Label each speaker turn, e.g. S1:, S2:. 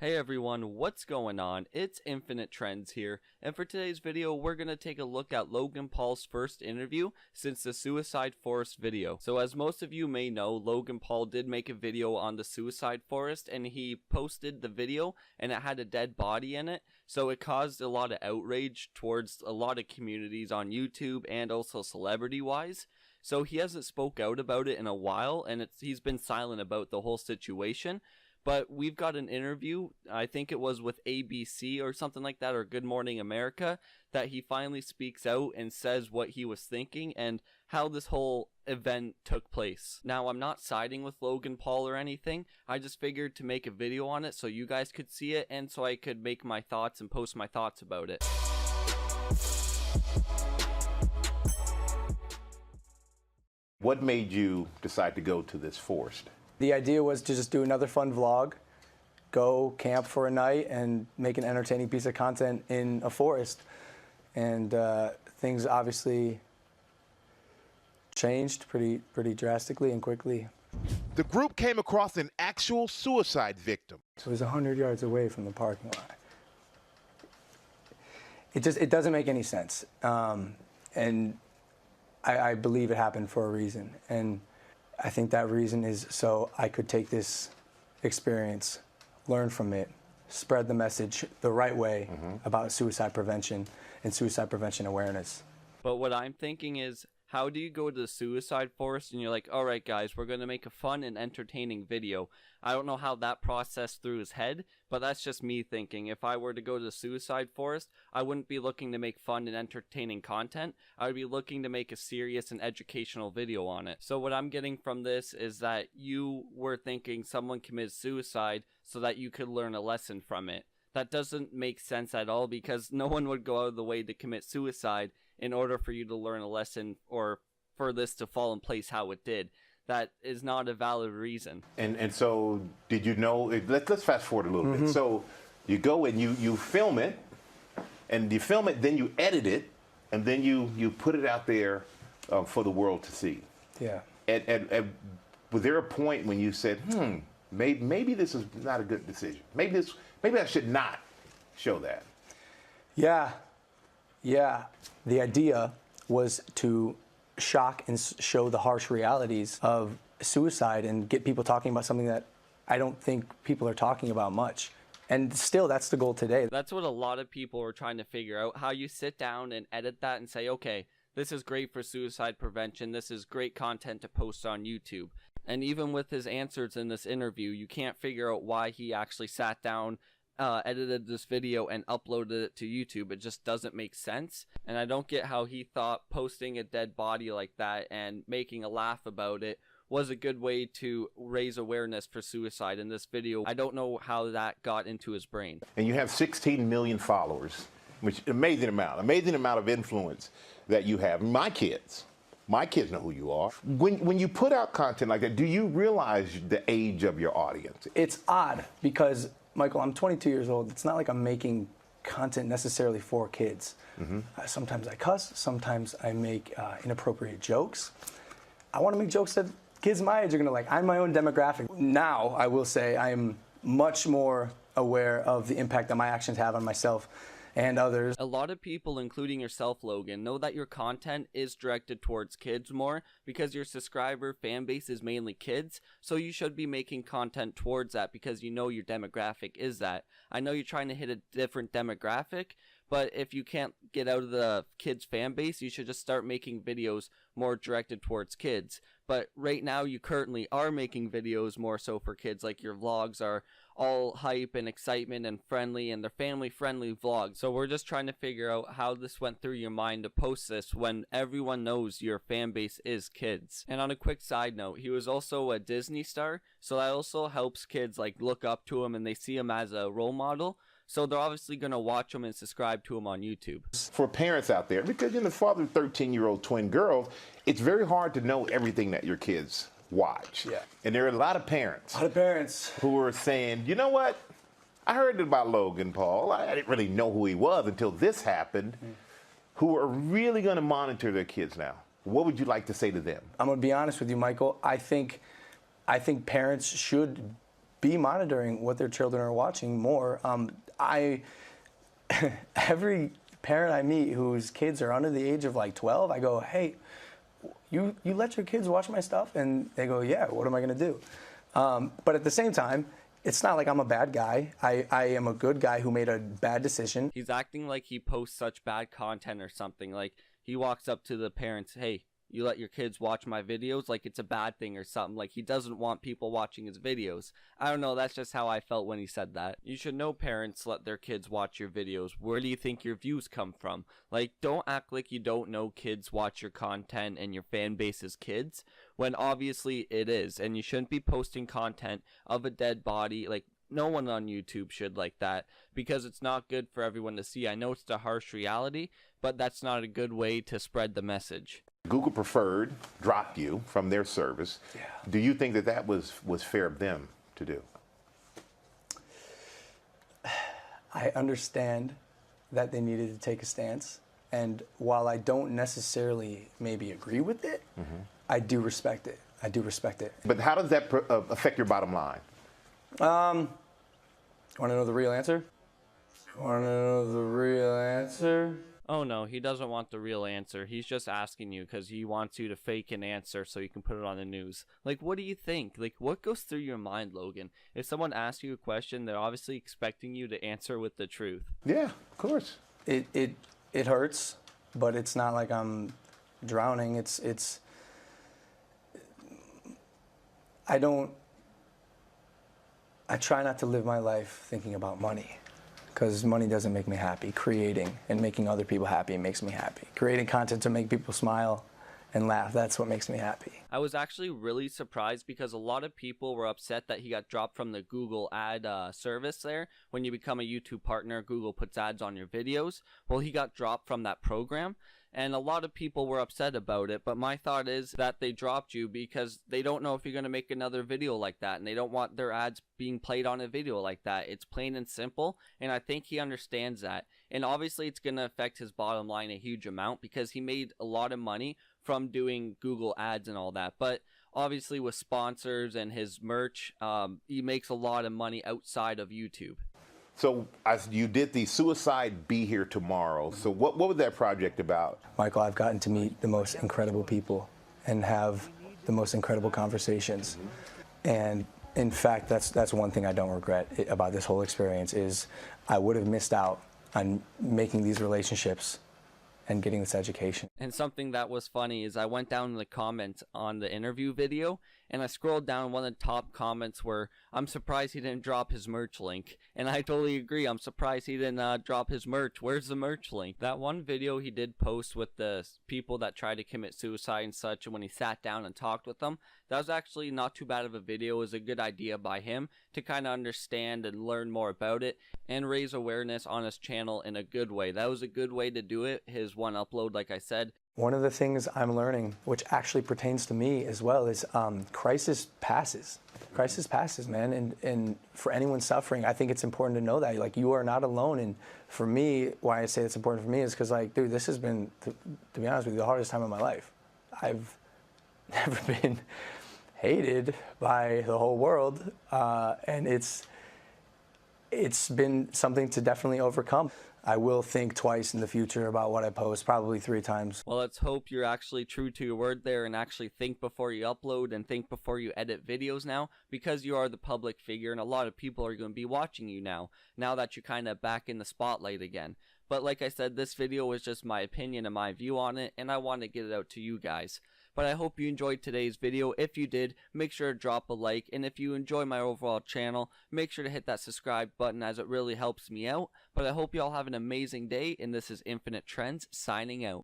S1: Hey everyone, what's going on? It's Infinite Trends here, and for today's video, we're going to take a look at Logan Paul's first interview since the Suicide Forest video. So as most of you may know, Logan Paul did make a video on the Suicide Forest, and he posted the video, and it had a dead body in it, so it caused a lot of outrage towards a lot of communities on YouTube and also celebrity-wise. So he hasn't spoke out about it in a while, and he's been silent about the whole situation. But we've got an interview, I think it was with ABC or something like that, or Good Morning America, that he finally speaks out and says what he was thinking and how this whole event took place. Now, I'm not siding with Logan Paul or anything. I just figured to make a video on it so you guys could see it and so I could make my thoughts and post my thoughts about it.
S2: What made you decide to go to this forest?
S3: The idea was to just do another fun vlog, go camp for a night, and make an entertaining piece of content in a forest. And things obviously changed pretty drastically and quickly.
S4: The group came across an actual suicide victim.
S3: So it was 100 yards away from the parking lot. It doesn't make any sense. And I believe it happened for a reason. And I think that reason is so I could take this experience, learn from it, spread the message the right way about suicide prevention and suicide prevention awareness.
S1: But what I'm thinking is, how do you go to the Suicide Forest and you're like, all right guys, we're going to make a fun and entertaining video? I don't know how that processed through his head, but that's just me thinking. If I were to go to the Suicide Forest, I wouldn't be looking to make fun and entertaining content. I would be looking to make a serious and educational video on it. So what I'm getting from this is that you were thinking someone committed suicide so that you could learn a lesson from it. That doesn't make sense at all, because no one would go out of the way to commit suicide in order for you to learn a lesson or for this to fall in place how it did. That is not a valid reason.
S2: And so, did you know? Let's fast forward a little bit. So, you go and you film it, and you film it, then you edit it, and then you put it out there for the world to see.
S3: Yeah.
S2: And was there a point when you said, maybe this is not a good decision? Maybe I should not show that.
S3: Yeah. The idea was to shock and show the harsh realities of suicide and get people talking about something that I don't think people are talking about much. And still, that's the goal today.
S1: That's what a lot of people are trying to figure out, how you sit down and edit that and say, okay, this is great for suicide prevention. This is great content to post on YouTube. And even with his answers in this interview, you can't figure out why he actually sat down, edited this video and uploaded it to YouTube. It just doesn't make sense. And I don't get how he thought posting a dead body like that and making a laugh about it was a good way to raise awareness for suicide in this video. I don't know how that got into his brain.
S2: And you have 16 million followers, which amazing amount of influence that you have. My kids know who you are. When you put out content like that, do you realize the age of your audience?
S3: It's odd because, Michael, I'm 22 years old. It's not like I'm making content necessarily for kids. Sometimes I cuss. Sometimes I make inappropriate jokes. I want to make jokes that kids my age are going to like. I'm my own demographic. Now, I will say I am much more aware of the impact that my actions have on myself and others.
S1: A lot of people, including yourself, Logan, know that your content is directed towards kids more because your subscriber fan base is mainly kids, so you should be making content towards that because you know your demographic is that. I know you're trying to hit a different demographic, but if you can't get out of the kids fan base, you should just start making videos more directed towards kids. But right now you currently are making videos more so for kids, like your vlogs are all hype and excitement and friendly, and they're family friendly vlogs. So we're just trying to figure out how this went through your mind to post this when everyone knows your fan base is kids. And on a quick side note, he was also a Disney star, so that also helps kids like look up to him and they see him as a role model. So they're obviously going to watch him and subscribe to him on YouTube.
S2: For parents out there, because you're the father of 13-year-old twin girls, it's very hard to know everything that your kids watch.
S3: Yeah.
S2: And there are a lot of parents who are saying, you know what? I heard about Logan Paul. I didn't really know who he was until this happened. Who are really going to monitor their kids now. What would you like to say to them?
S3: I'm going to be honest with you, Michael. I think parents should be monitoring what their children are watching more. Every parent I meet whose kids are under the age of like 12, I go, hey, you let your kids watch my stuff? And they go, yeah, what am I going to do? But at the same time, it's not like I'm a bad guy. I am a good guy who made a bad decision.
S1: He's acting like he posts such bad content or something. Like, he walks up to the parents, hey, you let your kids watch my videos, like it's a bad thing or something. Like, he doesn't want people watching his videos. I don't know, that's just how I felt when he said that. You should know parents let their kids watch your videos. Where do you think your views come from? Like, don't act like you don't know kids watch your content and your fan base is kids, when obviously it is. And you shouldn't be posting content of a dead body. Like, no one on YouTube should like that, because it's not good for everyone to see. I know it's the harsh reality, but that's not a good way to spread the message.
S2: Google Preferred dropped you from their service.
S3: Yeah.
S2: Do you think that that was fair of them to do?
S3: I understand that they needed to take a stance, and while I don't necessarily maybe agree with it, I do respect it. I do respect it.
S2: But how does that affect your bottom line?
S3: Want to know the real answer? Want to know the real answer?
S1: Oh no, he doesn't want the real answer. He's just asking you because he wants you to fake an answer so you can put it on the news. Like, what do you think? Like, what goes through your mind, Logan? If someone asks you a question, they're obviously expecting you to answer with the truth.
S2: Yeah, of course.
S3: It hurts, but it's not like I'm drowning. It's I try not to live my life thinking about money, because money doesn't make me happy. Creating and making other people happy makes me happy. Creating content to make people smile and laugh, that's what makes me happy.
S1: I was actually really surprised because a lot of people were upset that he got dropped from the Google ad service there. When you become a YouTube partner, Google puts ads on your videos. Well, he got dropped from that program, and a lot of people were upset about it. But my thought is that they dropped you because they don't know if you're going to make another video like that, and they don't want their ads being played on a video like that. It's plain and simple, and I think he understands that. And obviously it's going to affect his bottom line a huge amount because he made a lot of money from doing Google ads and all that. But obviously with sponsors and his merch, he makes a lot of money outside of YouTube.
S2: So as you did the Suicide Be Here Tomorrow. So what was that project about?
S3: Michael, I've gotten to meet the most incredible people and have the most incredible conversations. And in fact, that's one thing I don't regret about this whole experience is I would have missed out on making these relationships and getting this education.
S1: And something that was funny is I went down in the comments on the interview video, and I scrolled down. One of the top comments were, I'm surprised he didn't drop his merch link. And I totally agree. I'm surprised he didn't drop his merch. Where's the merch link? That one video he did post with the people that tried to commit suicide and such, and when he sat down and talked with them, that was actually not too bad of a video. It was a good idea by him to kind of understand and learn more about it and raise awareness on his channel in a good way. That was a good way to do it. His one upload, like I said.
S3: One of the things I'm learning, which actually pertains to me as well, is crisis passes. Crisis passes, man. And for anyone suffering, I think it's important to know that. Like, you are not alone. And for me, why I say it's important for me is because, like, dude, this has been, to be honest with you, the hardest time of my life. I've never been hated by the whole world. And it's been something to definitely overcome. I will think twice in the future about what I post, probably 3 times.
S1: Well, let's hope you're actually true to your word there and actually think before you upload and think before you edit videos now, because you are the public figure and a lot of people are going to be watching you now that you're kind of back in the spotlight again. But like I said, this video was just my opinion and my view on it, and I want to get it out to you guys. But I hope you enjoyed today's video. If you did, make sure to drop a like. And if you enjoy my overall channel, make sure to hit that subscribe button, as it really helps me out. But I hope you all have an amazing day. And this is Infinite Trends signing out.